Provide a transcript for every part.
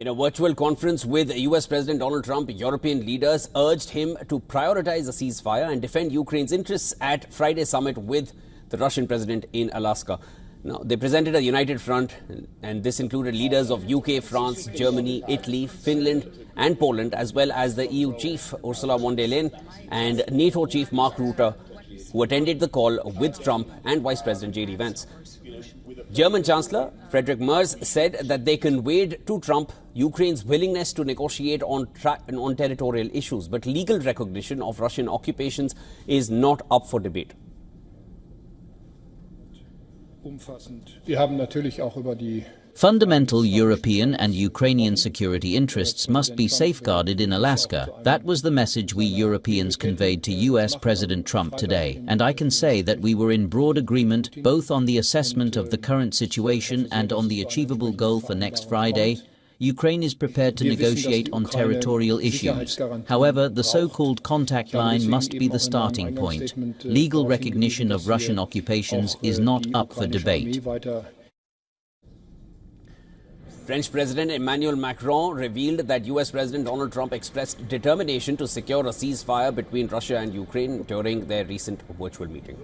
In a virtual conference with US President Donald Trump, European leaders urged him to prioritize a ceasefire and defend Ukraine's interests at Friday's summit with the Russian president in Alaska. Now, they presented a united front, and this included leaders of UK, France, Germany, Italy, Finland and Poland, as well as the EU chief Ursula von der Leyen and NATO chief Mark Rutte, who attended the call with Trump and Vice President J.D. Vance. German Chancellor Friedrich Merz said that they conveyed to Trump Ukraine's willingness to negotiate on territorial issues, but legal recognition of Russian occupations is not up for debate. Fundamental European and Ukrainian security interests must be safeguarded in Alaska. That was the message we Europeans conveyed to US President Trump today. And I can say that we were in broad agreement both on the assessment of the current situation and on the achievable goal for next Friday. Ukraine is prepared to negotiate on territorial issues. However, the so-called contact line must be the starting point. Legal recognition of Russian occupations is not up for debate. French President Emmanuel Macron revealed that US President Donald Trump expressed determination to secure a ceasefire between Russia and Ukraine during their recent virtual meeting.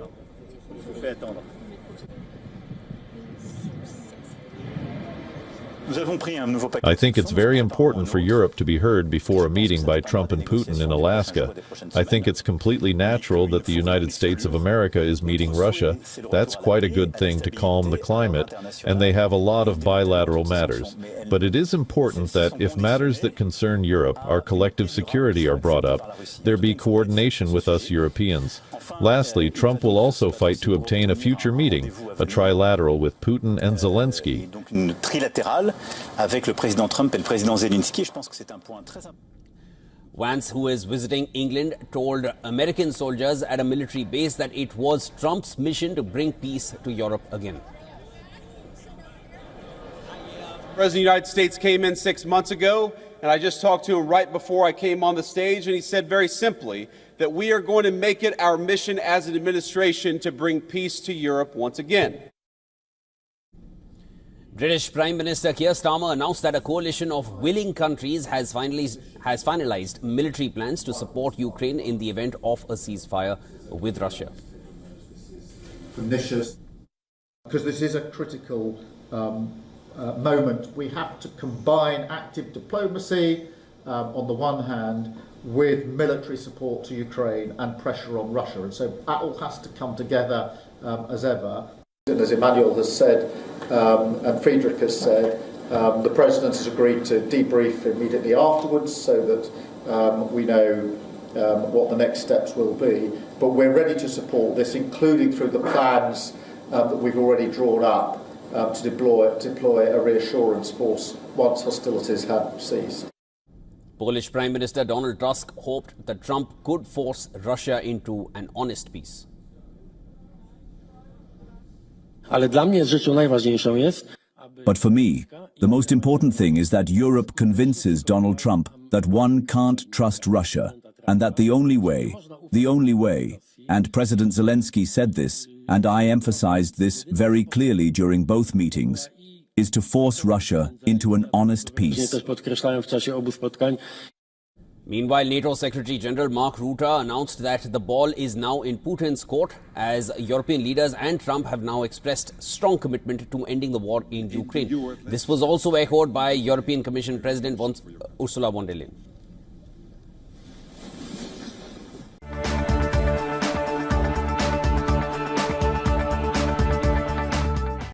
I think it's very important for Europe to be heard before a meeting by Trump and Putin in Alaska. I think it's completely natural that the United States of America is meeting Russia. That's quite a good thing to calm the climate, and they have a lot of bilateral matters. But it is important that if matters that concern Europe, our collective security, are brought up, there be coordination with us Europeans. Lastly, Trump will also fight to obtain a future meeting, a trilateral with Putin and Zelensky. Avec le président Trump et le président Zelensky, je pense que c'est un point très important. Vance, who is visiting England, told American soldiers at a military base that it was Trump's mission to bring peace to Europe again. The President of the United States came in 6 months ago, and I just talked to him right before I came on the stage, and he said very simply that we are going to make it our mission as an administration to bring peace to Europe once again. British Prime Minister Keir Starmer announced that a coalition of willing countries has finalized military plans to support Ukraine in the event of a ceasefire with Russia. Because this is a critical moment. We have to combine active diplomacy on the one hand with military support to Ukraine and pressure on Russia. And so that all has to come together as ever. And as Emmanuel has said, and Friedrich has said, the President has agreed to debrief immediately afterwards so that we know what the next steps will be. But we're ready to support this, including through the plans that we've already drawn up to deploy a reassurance force once hostilities have ceased. Polish Prime Minister Donald Tusk hoped that Trump could force Russia into an honest peace. But for me, the most important thing is that Europe convinces Donald Trump that one can't trust Russia, and that the only way, and President Zelensky said this, and I emphasized this very clearly during both meetings, is to force Russia into an honest peace. Meanwhile, NATO Secretary General Mark Rutte announced that the ball is now in Putin's court, as European leaders and Trump have now expressed strong commitment to ending the war in Ukraine. This was also echoed by European Commission President Ursula von der Leyen.